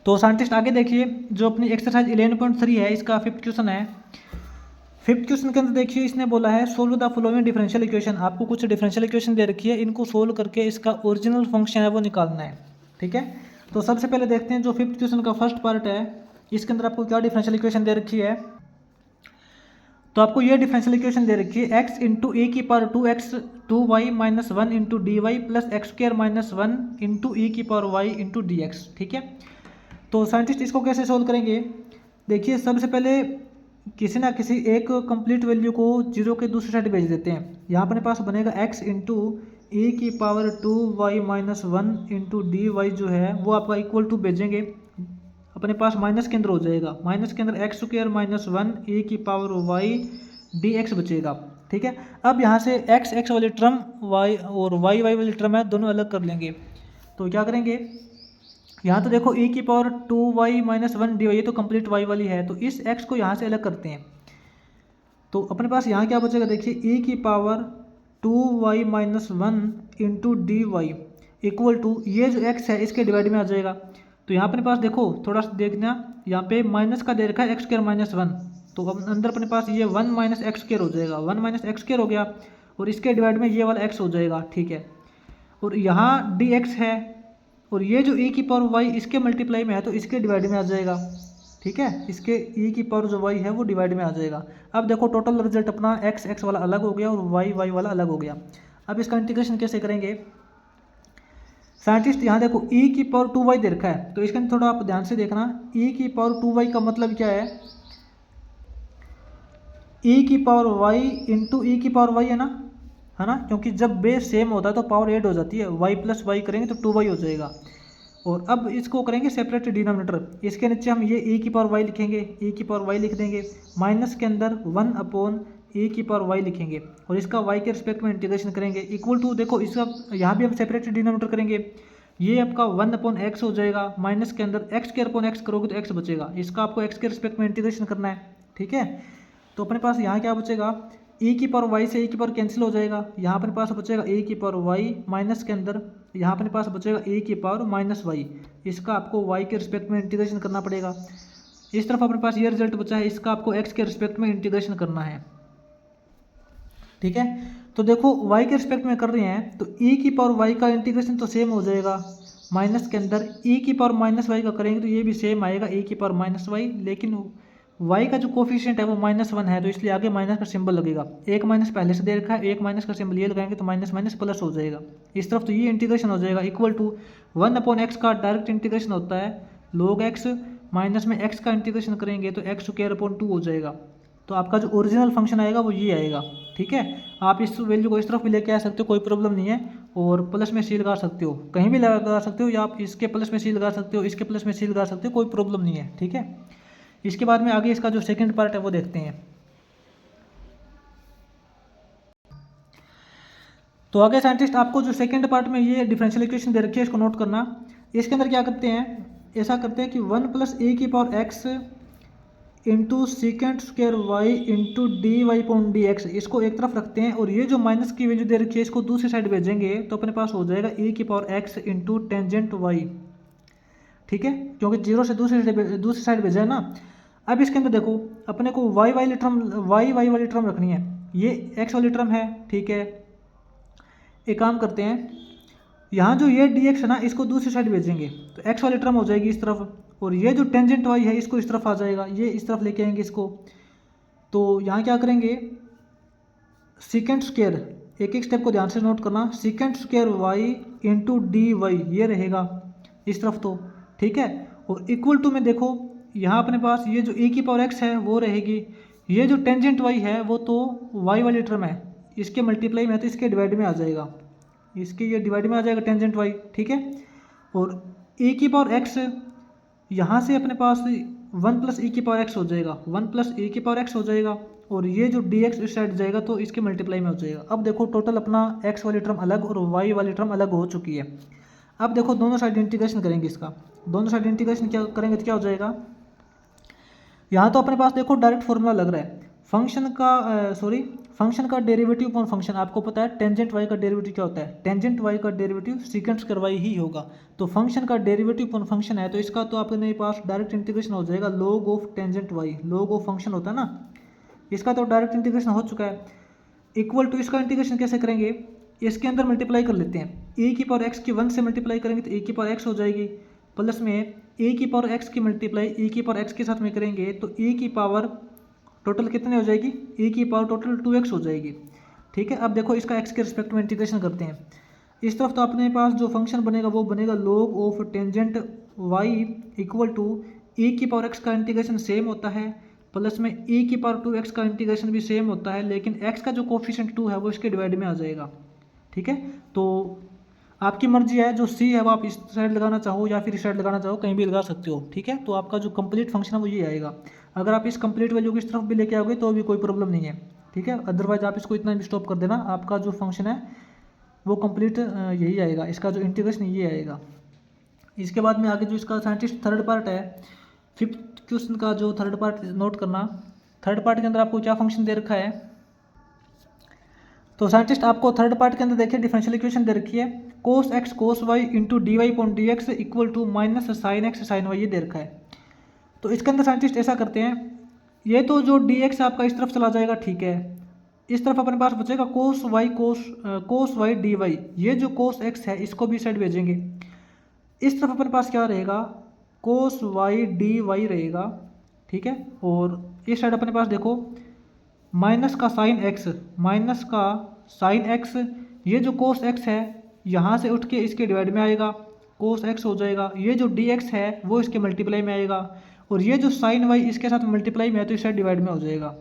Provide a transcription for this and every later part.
तो साइंटिस्ट आगे देखिए, जो अपनी एक्सरसाइज 11.3 है इसका 5th क्वेश्चन है। 5th क्वेश्चन के अंदर देखिए इसने बोला है solve the following differential equation. आपको कुछ डिफरेंशियल इक्वेशन दे रखी है, इनको सोल्व करके इसका ओरिजिनल फंक्शन है वो निकालना है। ठीक है, तो सबसे पहले देखते हैं जो 5th क्वेश्चन का फर्स्ट पार्ट है, इसके अंदर आपको क्या डिफरेंशियल इक्वेशन दे रखी है। तो आपको ये डिफरेंशियल इक्वेशन दे रखी है x इंटू ए की power 2x 2y minus 1 into D Y plus X स्क्र माइनस 1 इंटू ई की power y into D X. ठीक है, तो साइंटिस्ट इसको कैसे सोल्व करेंगे। देखिए सबसे पहले किसी ना किसी एक कंप्लीट वैल्यू को जीरो के दूसरी साइड भेज देते हैं। यहाँ अपने पास बनेगा x इंटू ए की power 2y minus 1 into D y जो है वो आपका इक्वल टू भेजेंगे, अपने पास माइनस के अंदर हो जाएगा, माइनस के अंदर एक्स स्क्र माइनस 1 ए की पावर वाई डी एक्स बचेगा। ठीक है, अब यहाँ से एक्स एक्स वाली टर्म वाई और वाई वाई वाली टर्म है दोनों अलग कर लेंगे। तो क्या करेंगे, यहाँ तो देखो e की power 2y minus 1 D y, ये तो कंप्लीट y वाली है, तो इस x को यहाँ से अलग करते हैं। तो अपने पास यहाँ क्या बचेगा, देखिए e की power 2y minus 1 into D Y equal to ये जो x है इसके डिवाइड में आ जाएगा। तो यहाँ अपने पास देखो थोड़ा सा देखना, यहाँ पे माइनस का दे रखा है एक्स स्क्र माइनस 1, तो अब अंदर अपने पास ये 1 माइनस एक्स स्क्र हो जाएगा, 1 माइनस एक्स स्क्र हो गया और इसके डिवाइड में ये वाला x हो जाएगा। ठीक है, और यहाँ dx है और ये जो e की पावर y इसके मल्टीप्लाई में है तो इसके डिवाइड में आ जाएगा। ठीक है, इसके e की पावर जो y है वो डिवाइड में आ जाएगा। अब देखो टोटल रिजल्ट अपना x x वाला अलग हो गया और y y वाला अलग हो गया। अब इसका इंटीग्रेशन कैसे करेंगे, साइंटिस्ट यहाँ देखो e की पावर 2y दे रखा है, तो इसके अंदर थोड़ा आप ध्यान से देखना, e की पावर 2y का मतलब क्या है, e की पावर y इंटू ई की पावर y है ना, क्योंकि जब बेस सेम होता है तो पावर ऐड हो जाती है, y प्लस वाई करेंगे तो 2y हो जाएगा। और अब इसको करेंगे सेपरेट डिनोमिनेटर, इसके नीचे हम ये e की पावर y लिखेंगे, e की पावर y लिख देंगे, माइनस के अंदर 1 अपॉन e की पावर y लिखेंगे और इसका y के रिस्पेक्ट में इंटीग्रेशन करेंगे इक्वल टू, देखो इसका यहाँ भी हम सेपरेट डिनोमिनेटर करेंगे, ये आपका 1 अपॉन एक्स हो जाएगा, माइनस के अंदर एक्स स्क्र अपॉन एक्स करोगे तो एक्स बचेगा, इसका आपको एक्स के रिस्पेक्ट में इंटीग्रेशन करना है। ठीक है, तो अपने पास यहाँ क्या बचेगा, e की पावर y से e की पावर कैंसिल हो जाएगा, यहाँ अपने पास बचेगा a की पावर y माइनस के अंदर यहाँ अपने पास बचेगा a की पावर माइनस y, इसका आपको y के रिस्पेक्ट में इंटीग्रेशन करना पड़ेगा। इस तरफ अपने पास ये रिजल्ट बचा है, इसका आपको x के रिस्पेक्ट में इंटीग्रेशन करना है। ठीक है, तो देखो y के रिस्पेक्ट में कर रहे हैं तो e की पावर y का इंटीग्रेशन तो सेम हो जाएगा, माइनस के अंदर e की पावर माइनस वाई का करेंगे तो ये भी सेम आएगा e की पावर माइनस वाई, लेकिन y का जो कोफिशिएंट है वो -1 है तो इसलिए आगे माइनस का सिंबल लगेगा, एक माइनस पहले से दे रखा है, एक माइनस का सिंबल ये लगाएंगे तो माइनस माइनस प्लस हो जाएगा इस तरफ, तो ये इंटीग्रेशन हो जाएगा इक्वल टू 1 अपॉन एक्स का डायरेक्ट इंटीग्रेशन होता है log x, माइनस में x का इंटीग्रेशन करेंगे तो एक्स स्क्वायर अपॉन 2 हो जाएगा। तो आपका जो ओरिजिनल फंक्शन आएगा वो ये आएगा। ठीक है, आप इस वैल्यू को इस तरफ भी लेके आ सकते हो, कोई प्रॉब्लम नहीं है, और प्लस में सी लगा सकते हो, कहीं भी लगा सकते हो, या आप इसके प्लस में सी लगा सकते हो, इसके प्लस में सी लगा सकते हो, कोई प्रॉब्लम नहीं है। ठीक है, इसके बाद में आगे इसका जो सेकंड पार्ट है वो देखते हैं। तो आगे साइंटिस्ट आपको जो सेकंड पार्ट में ये डिफरेंशियल इक्वेशन दे रखी है इसको नोट करना। इसके अंदर क्या करते हैं, ऐसा करते हैं कि 1 प्लस ए की power x into secant square y into D y point d x, इसको एक तरफ रखते हैं और ये जो माइनस की वैल्यू दे रखी है इसको दूसरी साइड भेजेंगे तो अपने पास हो जाएगा ए की power x into tangent y. ठीक है, क्योंकि जीरो से दूसरी साइड भेजा है ना। अब इसके अंदर देखो अपने को वाई वाली टर्म रखनी है, ये एक्स वाली टर्म है। ठीक है, एक काम करते हैं, यहाँ जो ये डी एक्स है ना इसको दूसरी साइड भेजेंगे तो एक्स वाली टर्म हो जाएगी इस तरफ, और ये जो टेंजेंट वाई है इसको इस तरफ आ जाएगा, ये इस तरफ लेके आएंगे इसको। तो यहाँ क्या करेंगे, सेकेंड स्क्वायर, एक एक स्टेप को ध्यान से नोट करना, secant square y into D y ये रहेगा इस तरफ तो। ठीक है, और इक्वल टू में देखो यहाँ अपने पास ये जो ए की पावर एक्स है वो रहेगी, ये जो टेंजेंट वाई है वो तो वाई वाली टर्म है, इसके मल्टीप्लाई में है तो इसके डिवाइड में आ जाएगा, इसके ये डिवाइड में आ जाएगा टेंजेंट वाई। ठीक है, और ए की पावर एक्स यहाँ से अपने पास 1 प्लस ए की पावर एक्स हो जाएगा, 1 प्लस ए की पावर एक्स हो जाएगा, और ये जो डी एक्स इस साइड जाएगा तो इसके मल्टीप्लाई में हो जाएगा। अब देखो टोटल अपना एक्स वाली टर्म अलग और वाई वाली टर्म अलग हो चुकी है। अब देखो दोनों साइड इंटीग्रेशन करेंगे इसका, दोनों साइड इंटीग्रेशन क्या करेंगे तो क्या हो जाएगा, यहाँ तो अपने पास देखो डायरेक्ट फॉर्मूला लग रहा है फंक्शन का, फंक्शन का डेरिवेटिव अपॉन फंक्शन, आपको पता है टेंजेंट वाई का डेरिवेटिव क्या होता है, टेंजेंट वाई का derivative secant square why he होगा। तो फंक्शन का डेरिवेटिव अपॉन फंक्शन है, तो इसका तो अपने पास डायरेक्ट इंटीग्रेशन हो जाएगा log of tangent y, log of function होता है ना, इसका तो डायरेक्ट इंटीग्रेशन हो चुका है। इक्वल टू इसका इंटीग्रेशन कैसे करेंगे, इसके अंदर मल्टीप्लाई कर लेते हैं, ए की पावर एक्स की 1 से मल्टीप्लाई करेंगे तो ए की पावर एक्स हो जाएगी, प्लस में ए की पावर एक्स की मल्टीप्लाई ए की पावर एक्स के साथ में करेंगे तो ए की पावर टोटल कितने हो जाएगी, ए की पावर टोटल 2x हो जाएगी। ठीक है, अब देखो इसका x के रिस्पेक्ट में इंटीग्रेशन करते हैं। इस तरफ तो अपने पास जो फंक्शन बनेगा वो बनेगा log of tangent y equal to A की पावर x का इंटीग्रेशन सेम होता है, प्लस में ए की पावर 2x का इंटीग्रेशन भी सेम होता है, लेकिन x का जो कोफिशिएंट 2 है वो इसके डिवाइड में आ जाएगा। ठीक है, तो आपकी मर्जी है, जो c है वो आप इस साइड लगाना चाहो या फिर इस साइड लगाना चाहो, कहीं भी लगा सकते हो। ठीक है, तो आपका जो कंप्लीट फंक्शन है वो ये आएगा। अगर आप इस कंप्लीट वैल्यू को इस तरफ भी लेके आओगे तो भी कोई प्रॉब्लम नहीं है। ठीक है, अदरवाइज आप इसको इतना भी स्टॉप कर देना, आपका जो फंक्शन है वो कंप्लीट यही आएगा, इसका जो इंटीग्रेशन ये आएगा। इसके बाद में आगे जो इसका साइंटिस्ट थर्ड पार्ट है, फिफ्थ क्वेश्चन का जो थर्ड पार्ट नोट करना। थर्ड पार्ट के अंदर आपको क्या फंक्शन दे रखा है, तो साइंटिस्ट आपको थर्ड पार्ट के अंदर देखिए डिफरेंशियल इक्वेशन दे रखी है, cos x cos y into D y point d x equal to minus sine x sine y, ये दे रखा है। तो इसके अंदर साइंटिस्ट ऐसा करते हैं, ये तो जो डी एक्स आपका इस तरफ चला जाएगा, ठीक है, इस तरफ अपने पास बचेगा कोस वाई डी वाई, ये जो कोस एक्स है इसको भी साइड भेजेंगे। इस तरफ अपने पास क्या रहेगा, कोस वाई डी वाई रहेगा। ठीक है, और इस साइड अपने पास देखो माइनस का साइन एक्स, ये जो कोस एक्स है यहाँ से उठ के इसके डिवाइड में आएगा, कोस एक्स हो जाएगा, ये जो डी एक्स है वो इसके मल्टीप्लाई में आएगा, और ये जो साइन वाई इसके साथ मल्टीप्लाई में है तो इस साइड डिवाइड में हो जाएगा,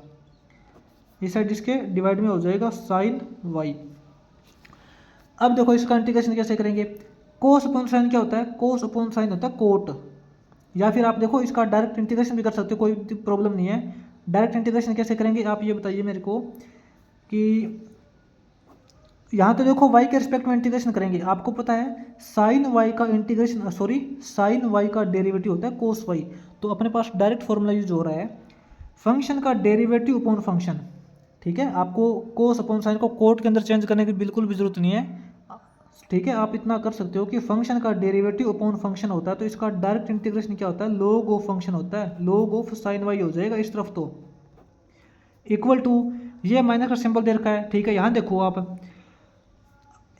इस साइड इसके डिवाइड में हो जाएगा साइन वाई। अब देखो इसका इंटीग्रेशन कैसे करेंगे, कोस अपॉन साइन क्या होता है, कोस अपॉन साइन होता है कोट, या फिर आप देखो इसका डायरेक्ट इंटीग्रेशन भी कर सकते हो, कोई प्रॉब्लम नहीं है। डायरेक्ट इंटीग्रेशन कैसे करेंगे आप ये बताइए मेरे को, कि यहाँ तो देखो y के रिस्पेक्ट में इंटीग्रेशन करेंगे, आपको पता है साइन y का इंटीग्रेशन साइन y का डेरिवेटिव होता है कोस y, तो अपने पास डायरेक्ट फॉर्मूला यूज हो रहा है फंक्शन का डेरिवेटिव अपॉन फंक्शन। ठीक है, आपको कोस अपॉन साइन को कोट के अंदर चेंज करने की बिल्कुल भी जरूरत नहीं है। ठीक है, आप इतना कर सकते हो कि फंक्शन का डेरिवेटिव अपॉन फंक्शन होता है, तो इसका डायरेक्ट इंटीग्रेशन क्या होता है, log ऑफ फंक्शन होता है, log ऑफ साइन वाई हो जाएगा इस तरफ, तो इक्वल टू ये माइनस का सिंबल दे रखा है। ठीक है, यहाँ देखो आप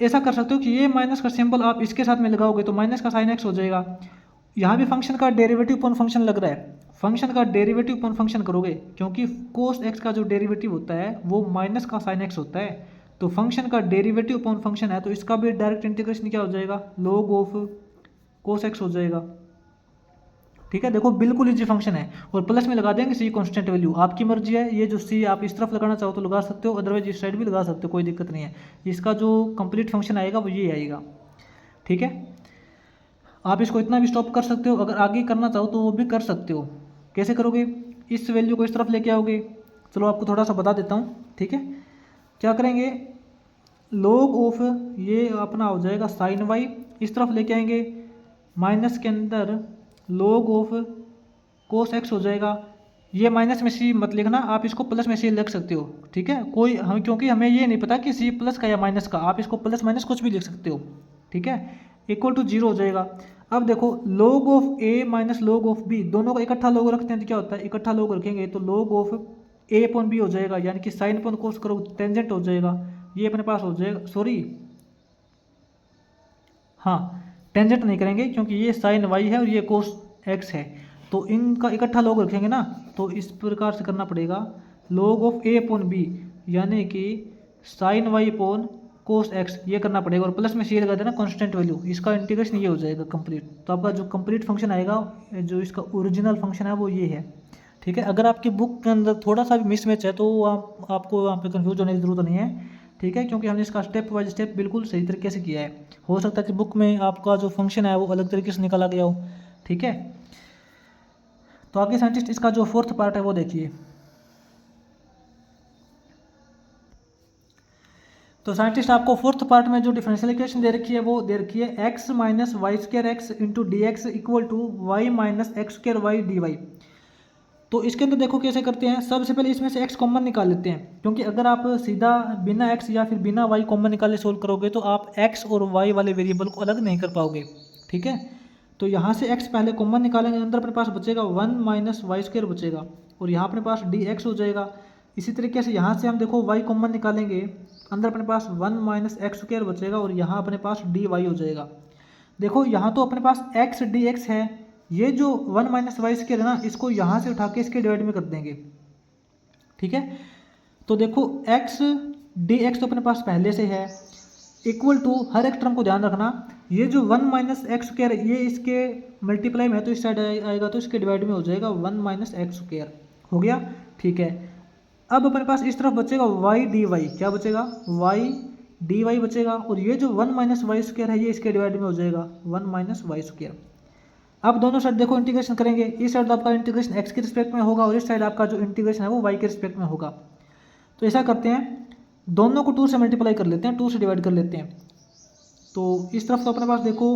ऐसा कर सकते हो कि ये माइनस का सिंबल आप इसके साथ में लगाओगे तो माइनस का साइन एक्स हो जाएगा। यहाँ भी फंक्शन का डेरिवेटिव अपॉन फंक्शन लग रहा है, फंक्शन का डेरिवेटिव अपॉन फंक्शन करोगे, क्योंकि कोस एक्स का जो डेरिवेटिव होता है वो माइनस का साइन एक्स होता है, तो फंक्शन का डेरिवेटिव अपॉन फंक्शन है तो इसका भी डायरेक्ट इंटीग्रेशन क्या हो जाएगा, log ऑफ कोस एक्स हो जाएगा। ठीक है, देखो बिल्कुल इजी फंक्शन है, और प्लस में लगा देंगे सी कांस्टेंट वैल्यू, आपकी मर्जी है, ये जो सी आप इस तरफ लगाना चाहो तो लगा सकते हो, अदरवाइज इस साइड भी लगा सकते हो, कोई दिक्कत नहीं है। इसका जो कंप्लीट फंक्शन आएगा वो ये आएगा। ठीक है, आप इसको इतना भी स्टॉप कर सकते हो, अगर आगे करना चाहो तो वो भी कर सकते हो। कैसे करोगे, इस वैल्यू को इस तरफ लेके आओगे, चलो आपको थोड़ा सा बता देता हूँ। ठीक है, क्या करेंगे, log ऑफ ये अपना हो जाएगा साइन वाई, इस तरफ लेके आएंगे, माइनस के अंदर log ऑफ कोस एक्स हो जाएगा, ये माइनस में सी मत लिखना, आप इसको प्लस में सी लिख सकते हो। ठीक है, कोई हम क्योंकि हमें ये नहीं पता कि सी प्लस का या माइनस का, आप इसको प्लस माइनस कुछ भी लिख सकते हो। ठीक है, इक्वल टू 0 हो जाएगा। अब देखो log of a minus log of b, दोनों का इकट्ठा log रखते हैं तो क्या होता है, इकट्ठा log रखेंगे तो log of a upon b हो जाएगा, यानी कि साइन अपॉन कोस करो टेंजेंट हो जाएगा, ये अपने पास हो जाएगा, टेंजेंट नहीं करेंगे क्योंकि ये साइन वाई है और ये कोस एक्स है, तो इनका इकट्ठा log रखेंगे ना, तो इस प्रकार से करना पड़ेगा log of a upon b, यानी कि sine y upon cos x, ये करना पड़ेगा, और प्लस में सी लगा देना कांस्टेंट वैल्यू, इसका इंटीग्रेशन ये हो जाएगा कंप्लीट। तो आपका जो कंप्लीट फंक्शन आएगा, जो इसका ओरिजिनल फंक्शन है वो ये है। ठीक है, अगर आपकी बुक के अंदर थोड़ा सा भी मिसमैच है तो आपको वहाँ पे कंफ्यूज होने की जरूरत नहीं है। ठीक है, क्योंकि हमने इसका स्टेप बाय स्टेप बिल्कुल सही तरीके से किया है, हो सकता है कि बुक में आपका जो फंक्शन है वो अलग तरीके से निकाला गया हो। ठीक है, तो आगे साइंटिस्ट इसका जो फोर्थ पार्ट है वो देखिए। तो साइंटिस्ट आपको फोर्थ पार्ट में जो डिफरेंशियल इक्वेशन दे रखी है वो दे रखी है x minus y square x into D x equal to y minus x square y D y. तो इसके अंदर देखो कैसे करते हैं, सबसे पहले इसमें से x कॉमन निकाल लेते हैं, क्योंकि अगर आप सीधा बिना x या फिर बिना y कॉमन निकाले सोल्व करोगे तो आप x और y वाले वेरिएबल को अलग नहीं कर पाओगे। ठीक है, तो यहाँ से x पहले कॉमन निकालेंगे, अंदर अपने पास बचेगा 1 माइनस वाई स्क्वायर बचेगा और यहाँ अपने पास dx हो जाएगा। इसी तरीके से यहाँ से हम देखो y कॉमन निकालेंगे, अंदर अपने पास 1 माइनस एक्स स्क्वायर बचेगा और यहाँ अपने पास dy हो जाएगा। देखो यहाँ तो अपने पास x dx है, ये जो 1 माइनस वाई स्क्वायर है ना, इसको यहाँ से उठा के इसके डिवाइड में कर देंगे। ठीक है, तो देखो x dx तो अपने पास पहले से है, इक्वल टू हर एक टर्म को ध्यान रखना, ये जो 1 माइनस एक्स स्क्वायर ये इसके मल्टीप्लाई में है तो इस साइड आएगा तो इसके डिवाइड में हो जाएगा 1 माइनस एक्स स्क्वायर। हो गया, ठीक है। अब अपने पास इस तरफ बचेगा y dy, क्या बचेगा y dy बचेगा और ये जो 1 माइनस वाई स्क्वायर है ये इसके डिवाइड में हो जाएगा 1 माइनस वाई स्क्वायर। अब दोनों साइड देखो इंटीग्रेशन करेंगे, इस साइड आपका इंटीग्रेशन x के रिस्पेक्ट में होगा और इस साइड आपका जो इंटीग्रेशन है वो y के रिस्पेक्ट में होगा। तो ऐसा करते हैं, दोनों को 2 से मल्टीप्लाई कर लेते हैं, 2 से डिवाइड कर लेते हैं। तो इस तरफ तो अपने पास देखो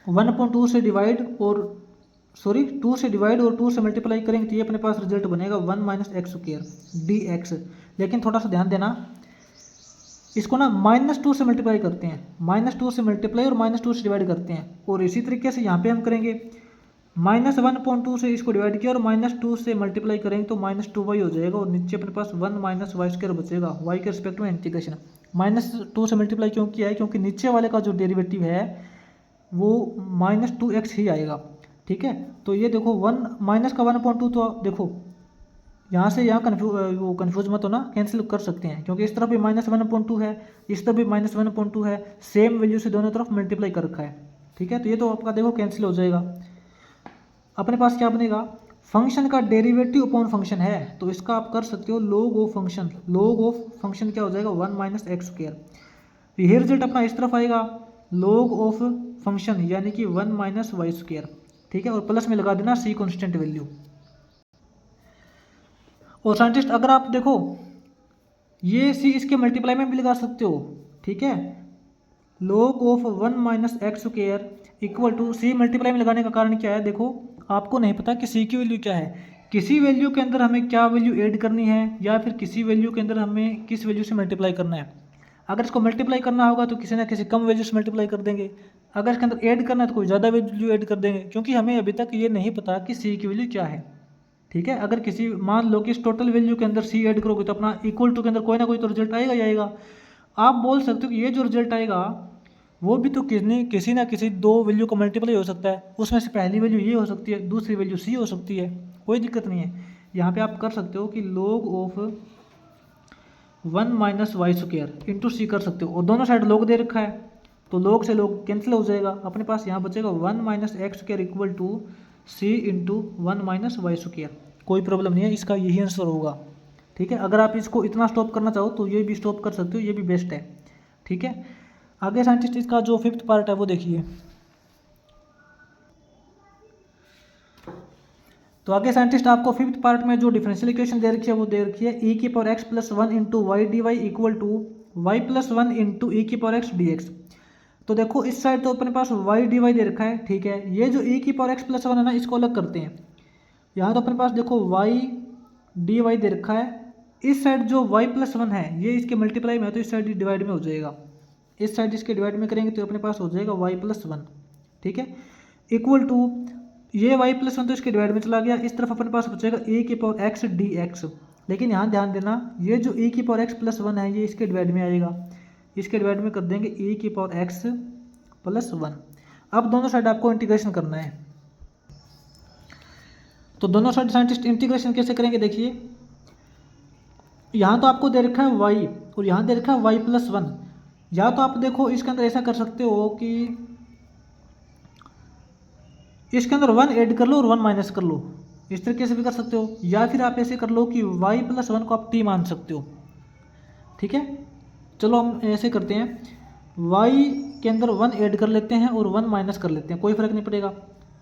1/2 से डिवाइड और 2 से डिवाइड और 2 से मल्टीप्लाई करेंगे तो ये अपने पास रिजल्ट बनेगा 1 माइनस एक्स स्क्वायर dx। लेकिन थोड़ा सा ध्यान देना, इसको ना -2 से मल्टीप्लाई करते हैं, -2 से मल्टीप्लाई और -2 से डिवाइड करते हैं। और इसी तरीके से यहाँ पे हम करेंगे -1/2 से इसको डिवाइड किया और -2 से मल्टीप्लाई करेंगे तो -2y हो जाएगा और नीचे अपने पास 1 माइनस वाई स्क्वायर बचेगा, y के रिस्पेक्ट में इंटीग्रेशन। -2 से मल्टीप्लाई क्यों किया है, क्योंकि नीचे वाले का जो डेरिवेटिव है वो -2x ही आएगा। ठीक है, तो ये देखो 1 माइनस का 1/2, तो देखो यहाँ से यहाँ कन्फ्यूज मत हो ना, कैंसिल कर सकते हैं क्योंकि इस तरफ भी -1/2 है, इस तरफ भी -1/2 है, सेम वैल्यू से दोनों तरफ मल्टीप्लाई कर रखा है। ठीक है, तो ये तो आपका देखो कैंसिल हो जाएगा। अपने पास क्या बनेगा, फंक्शन का डेरिवेटिव अपॉन फंक्शन है तो इसका आप कर सकते हो log of function, log of function क्या हो जाएगा 1 माइनस एक्स स्क्वायर। ये रिजल्ट अपना इस तरफ आएगा log ऑफ फंक्शन यानी कि 1 माइनस वाई स्क्वायर। ठीक है, और प्लस में लगा देना c कॉन्स्टेंट वैल्यू। और साइंटिस्ट अगर आप देखो ये c इसके मल्टीप्लाई में भी लगा सकते हो। ठीक है, log of 1 minus x square equal to c multiply में लगाने का कारण क्या है, देखो आपको नहीं पता कि c की वैल्यू क्या है, किसी वैल्यू के अंदर हमें क्या वैल्यू ऐड करनी है या फिर किसी वैल्यू के अंदर हमें किस वैल्यू से मल्टीप्लाई करना है। अगर इसको मल्टीप्लाई करना होगा तो किसी ना किसी कम वैल्यू से मल्टीप्लाई कर देंगे, अगर इसके अंदर ऐड करना है तो कोई ज़्यादा वैल्यू ऐड कर देंगे, क्योंकि हमें अभी तक ये नहीं पता कि c की वैल्यू क्या है। ठीक है, अगर किसी मान लो कि इस टोटल वैल्यू के अंदर c ऐड करोगे तो अपना इक्वल टू के अंदर कोई ना कोई तो रिजल्ट आएगा ही आएगा। आप बोल सकते हो कि ये जो रिजल्ट आएगा वो भी तो किसी ना किसी 2 वैल्यू को मल्टीप्लाई हो सकता है, उसमें से पहली वैल्यू ये हो सकती है, दूसरी वैल्यू c हो सकती है, कोई दिक्कत नहीं है। यहाँ पे आप कर सकते हो कि log of 1 minus Y square into C कर सकते हो और दोनों साइड log दे रखा है तो log से log कैंसिल हो जाएगा। अपने पास यहाँ बचेगा 1 minus x square equal to c into 1 minus Y square. कोई प्रॉब्लम नहीं है, इसका यही आंसर होगा। ठीक है, अगर आप इसको इतना स्टॉप करना चाहो तो ये भी स्टॉप कर सकते हो, ये भी बेस्ट है। ठीक है, आगे साइंटिस्ट इसका जो 5th पार्ट है वो देखिए। तो आगे साइंटिस्ट आपको 5th पार्ट में जो डिफरेंशियल इक्वेशन दे रखी है वो दे रखी है e की power x plus 1 into Y D Y equal to Y plus 1 into E की पावर x dx। तो देखो इस साइड तो अपने पास वाई डी वाई दे रखा है। ठीक है, ये जो e की पावर x प्लस 1 है ना, इसको अलग करते हैं। यहाँ तो अपने पास देखो वाई डी वाई दे रखा है, इस साइड जो y प्लस 1 है ये इसके मल्टीप्लाई में है तो इस साइड डिवाइड में हो जाएगा, इस साइड इसके डिवाइड में करेंगे तो अपने पास हो जाएगा y प्लस 1। ठीक है, इक्वल टू ये y प्लस 1 तो इसके डिवाइड में चला गया, इस तरफ अपने पास बचेगा e की पावर x dx। लेकिन यहाँ ध्यान देना ये जो e की पावर x प्लस 1 है ये इसके डिवाइड में आएगा, इसके डिवाइड में कर देंगे e की पावर x प्लस 1। अब दोनों साइड आपको इंटीग्रेशन करना है, तो दोनों साइड साइंटिस्ट इंटीग्रेशन कैसे करेंगे देखिए। यहाँ तो आपको दे रखा है y और यहाँ दे रखा है y प्लस 1। या तो आप देखो इसके अंदर ऐसा कर सकते हो कि इसके अंदर 1 ऐड कर लो और 1 माइनस कर लो, इस तरीके से भी कर सकते हो। या फिर आप ऐसे कर लो कि y प्लस 1 को आप t मान सकते हो। ठीक है, चलो हम ऐसे करते हैं, y के अंदर 1 ऐड कर लेते हैं और 1 माइनस कर लेते हैं, कोई फर्क नहीं पड़ेगा।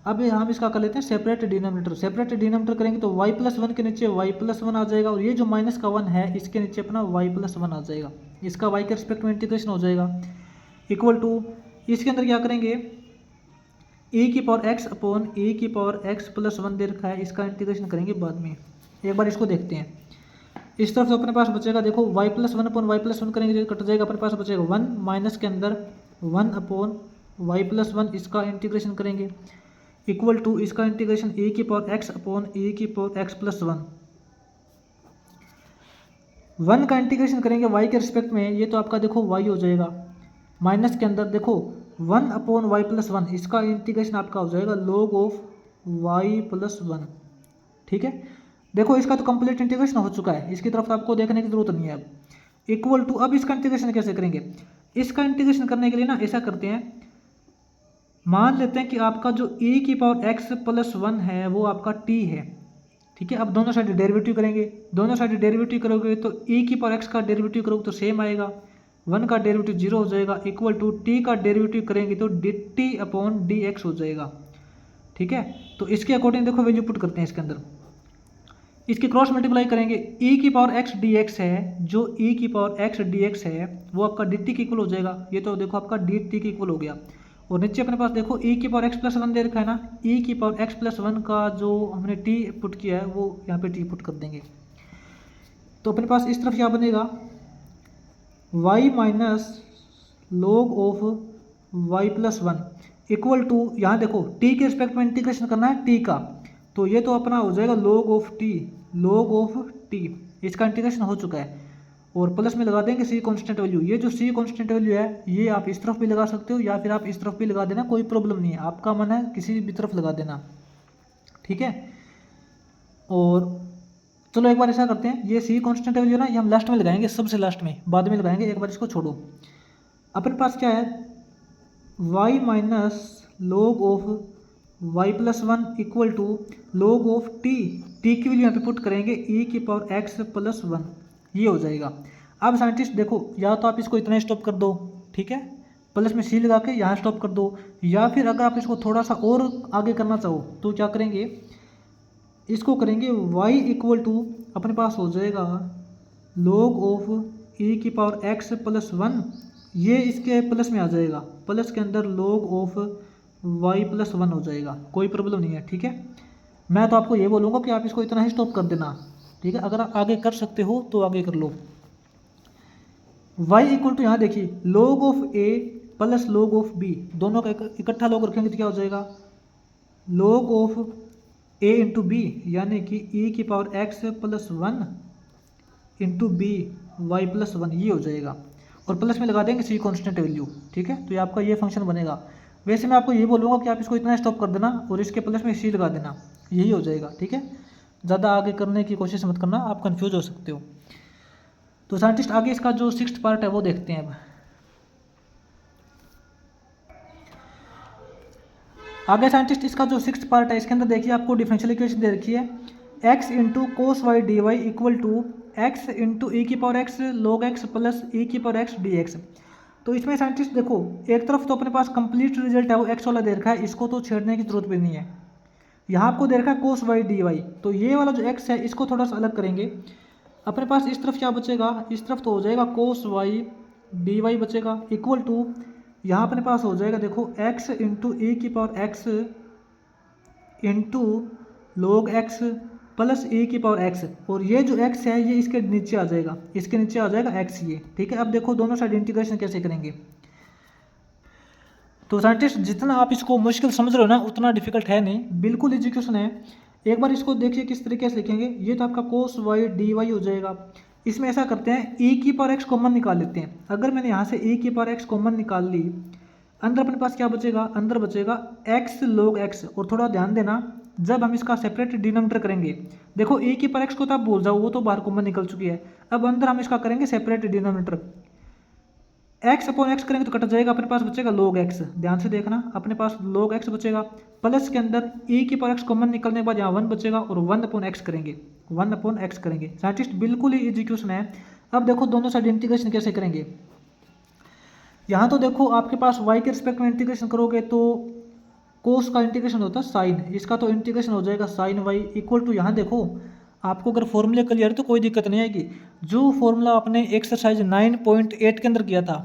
अब हम इसका कर लेते हैं सेपरेट डिनोमिनेटर। सेपरेट डिनोमिनेटर करेंगे तो y प्लस 1 के नीचे y प्लस 1 आ जाएगा और ये जो माइनस का 1 है इसके नीचे अपना y प्लस 1 आ जाएगा, इसका y के रिस्पेक्ट में इंटीग्रेशन हो जाएगा। इक्वल टू इसके अंदर क्या करेंगे, ए की पावर एक्स अपॉन ए की पावर एक्स प्लस 1 दे रखा है, इसका इंटीग्रेशन करेंगे बाद में। एक बार इसको देखते हैं। इस तरफ तो अपने पास बचेगा देखो y plus 1 upon y plus 1 करेंगे तो कट जाएगा, अपने पास बचेगा 1 माइनस के अंदर 1 अपॉन वाई प्लस 1, इसका इंटीग्रेशन करेंगे इक्वल टू इसका इंटीग्रेशन ए की पावर एक्स अपॉन ए की पावर एक्स प्लस 1 का इंटीग्रेशन करेंगे y के रिस्पेक्ट में, ये तो आपका देखो y हो जाएगा, माइनस के अंदर देखो 1 अपॉन वाई प्लस 1, इसका इंटीग्रेशन आपका हो जाएगा log ऑफ y प्लस 1। ठीक है, देखो इसका तो कंप्लीट इंटीग्रेशन हो चुका है, इसकी तरफ आपको देखने की जरूरत नहीं है। अब इक्वल टू, अब इसका इंटीग्रेशन कैसे करेंगे? इसका इंटीग्रेशन करने के लिए ना ऐसा करते हैं, मान लेते हैं कि आपका जो e की पावर x प्लस 1 है वो आपका t है। ठीक है, अब दोनों साइड डेरिवेटिव करेंगे, दोनों साइड डेरिवेटिव करोगे तो e की पावर x का डेरिवेटिव करोगे तो सेम आएगा, 1 का डेरिवेटिव 0 हो जाएगा, इक्वल टू t का डेरिवेटिव करेंगे तो dt अपॉन dx हो जाएगा। ठीक है, तो इसके अकॉर्डिंग देखो वैल्यू पुट करते हैं इसके अंदर, इसकी क्रॉस मल्टीप्लाई करेंगे, e की पावर x dx है, जो e की पावर x dx है वो आपका dt के इक्वल हो जाएगा, ये तो देखो आपका dt के इक्वल हो गया। और नीचे अपने पास देखो e की पावर x प्लस 1 दे रखा है ना, e की पावर x प्लस 1 का जो हमने t पुट किया है वो यहाँ पे t पुट कर देंगे, तो अपने पास इस तरफ क्या बनेगा y minus log of y plus 1 equal to, यहाँ देखो t के रिस्पेक्ट में इंटीग्रेशन करना है t का, तो ये तो अपना हो जाएगा log ऑफ t, इसका इंटीग्रेशन हो चुका है, और प्लस में लगा देंगे c कांस्टेंट वैल्यू। ये जो c कांस्टेंट वैल्यू है ये आप इस तरफ भी लगा सकते हो या फिर आप इस तरफ भी लगा देना, कोई प्रॉब्लम नहीं है, आपका मन है किसी भी तरफ लगा देना। ठीक है, और चलो एक बार ऐसा करते हैं, ये c कांस्टेंट वैल्यू ना ये हम लास्ट में लगाएंगे, सबसे लास्ट में, बाद में लगाएंगे, एक बार इसको छोड़ो। अपने पास क्या है y minus log of y plus 1 equal to log of t की वैल्यू यहाँ पे पुट करेंगे e की पावर x प्लस 1, ये हो जाएगा। अब साइंटिस्ट देखो, या तो आप इसको इतना स्टॉप कर दो, ठीक है, प्लस में c लगा के यहाँ स्टॉप कर दो, या फिर अगर आप इसको थोड़ा सा और आगे करना चाहो तो क्या करेंगे, इसको करेंगे y इक्वल टू अपने पास हो जाएगा log ऑफ e की पावर x प्लस 1, ये इसके प्लस में आ जाएगा, प्लस के अंदर log ऑफ y प्लस 1 हो जाएगा, कोई प्रॉब्लम नहीं है। ठीक है, मैं तो आपको ये बोलूँगा कि आप इसको इतना ही स्टॉप कर देना। ठीक है, अगर आप आगे कर सकते हो तो आगे कर लो। y इक्वल टू यहाँ देखिए log of a plus log of b, दोनों का इकट्ठा log रखेंगे तो क्या हो जाएगा log of a into b, यानी कि e की power x plus 1 into b y plus 1, ये हो जाएगा, और प्लस में लगा देंगे c कांस्टेंट वैल्यू। ठीक है, तो ये आपका ये फंक्शन बनेगा। वैसे मैं आपको ये बोलूँगा कि आप इसको इतना स्टॉप कर देना और इसके प्लस में c लगा देना, यही हो जाएगा। ठीक है, ज़्यादा आगे करने की कोशिश मत करना, आप कंफ्यूज हो सकते हो। तो साइंटिस्ट आगे इसका जो 6th पार्ट है वो देखते हैं। अब आगे साइंटिस्ट इसका जो 6th पार्ट है, इसके अंदर देखिए आपको डिफरेंशियल इक्वेशन दे रखी है, x into cos Y D Y equal to X into E की power X log x plus E की पावर एक्स डी एक्स। तो इसमें साइंटिस्ट देखो, एक तरफ तो अपने पास कंप्लीट रिजल्ट है वो x वाला दे रखा है, इसको तो छेड़ने की जरूरत भी नहीं है। यहाँ आपको दे रखा है कोस वाई डी वाई, तो ये वाला जो x है इसको थोड़ा सा अलग करेंगे। अपने पास इस तरफ क्या बचेगा, इस तरफ तो हो जाएगा कोस वाई डी वाई बचेगा, इक्वल टू यहाँ अपने पास हो जाएगा देखो x इंटू ई की power x into log x plus e की पावर x, और ये जो x है ये इसके नीचे आ जाएगा, इसके नीचे आ जाएगा x ये। ठीक है, अब देखो दोनों साइड इंटीग्रेशन कैसे करेंगे। तो साइंटिस्ट जितना आप इसको मुश्किल समझ रहे हो ना उतना डिफिकल्ट है नहीं, बिल्कुल इजी क्वेश्चन है। एक बार इसको देखिए किस तरीके से लिखेंगे, ये तो आपका कोस वाई डी वाई हो जाएगा। इसमें ऐसा करते हैं e की पावर x कॉमन निकाल लेते हैं। अगर मैंने यहाँ से e की पावर x कॉमन निकाल ली, अंदर अपने पास क्या बचेगा, अंदर बचेगा x log x, और थोड़ा ध्यान देना जब हम इसका सेपरेट डिनोमिनेटर करेंगे, देखो e की पावर x को तो आप भूल जाओ, वो तो बाहर कॉमन निकल चुकी है। अब अंदर हम इसका करेंगे separate denominator, x upon x करेंगे तो कट जाएगा, अपने पास बचेगा log x, ध्यान से देखना अपने पास log x बचेगा, प्लस के अंदर e की पावर x कॉमन निकलने के बाद यहाँ 1 बचेगा, और 1 अपॉन x करेंगे, 1 अपॉन x करेंगे। साइंटिस्ट बिल्कुल ही इजी क्वेश्चन है। अब देखो दोनों साइड इंटीग्रेशन कैसे करेंगे। यहाँ तो देखो आपके पास y के रिस्पेक्ट में इंटीग्रेशन करोगे तो कोस का इंटीग्रेशन होता है साइन, इसका तो इंटीग्रेशन हो जाएगा साइन वाई इक्वल टू, यहाँ देखो आपको अगर फॉर्मूले क्लियर है तो कोई दिक्कत नहीं आएगी। जो फॉर्मूला आपने एक्सरसाइज 9.8 के अंदर किया था,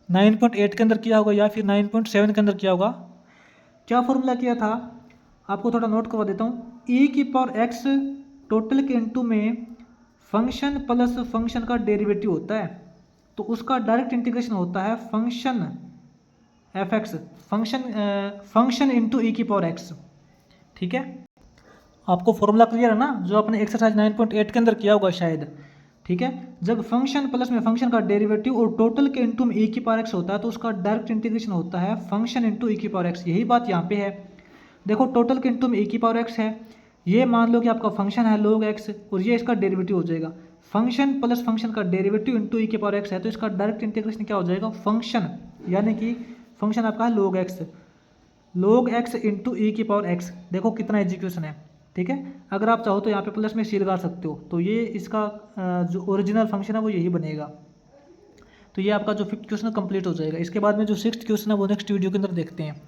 9.8 के अंदर किया होगा या फिर 9.7 के अंदर किया होगा, क्या फॉर्मूला किया था, आपको थोड़ा नोट करवा देता हूँ। ई की पावर एक्स टोटल के इनटू में फंक्शन प्लस फंक्शन का डेरिवेटिव होता है, तो उसका डायरेक्ट इंटीग्रेशन होता है function F X, function into E की पावर एक्स। ठीक है, आपको फॉर्मूला क्लियर है ना, जो आपने एक्सरसाइज 9.8 के अंदर किया होगा शायद। ठीक है, जब फंक्शन प्लस में फंक्शन का डेरिवेटिव और टोटल के इनटू में ई की पावर एक्स होता है, तो उसका डायरेक्ट इंटीग्रेशन होता है फंक्शन इंटू ई की पावर एक्स। यही बात यहाँ पे है। देखो टोटल के इनटू में ई की पावर एक्स है, ये मान लो कि आपका फंक्शन है log x, और ये इसका डेरिवेटिव हो जाएगा। फंक्शन प्लस फंक्शन का डेरिवेटिव इंटू ई की पावर एक्स है, तो इसका डायरेक्ट इंटीग्रेशन क्या हो जाएगा, फंक्शन, यानी कि फंक्शन आपका है log x इंटू ई की पावर एक्स। देखो कितना एग्जीक्यूशन है। ठीक है, अगर आप चाहो तो यहाँ पे प्लस में सी लगा सकते हो, तो ये इसका जो ओरिजिनल फंक्शन है वो यही बनेगा। तो ये आपका जो 5th क्वेश्चन कंप्लीट हो जाएगा। इसके बाद में जो 6th क्वेश्चन है वो नेक्स्ट वीडियो के अंदर देखते हैं।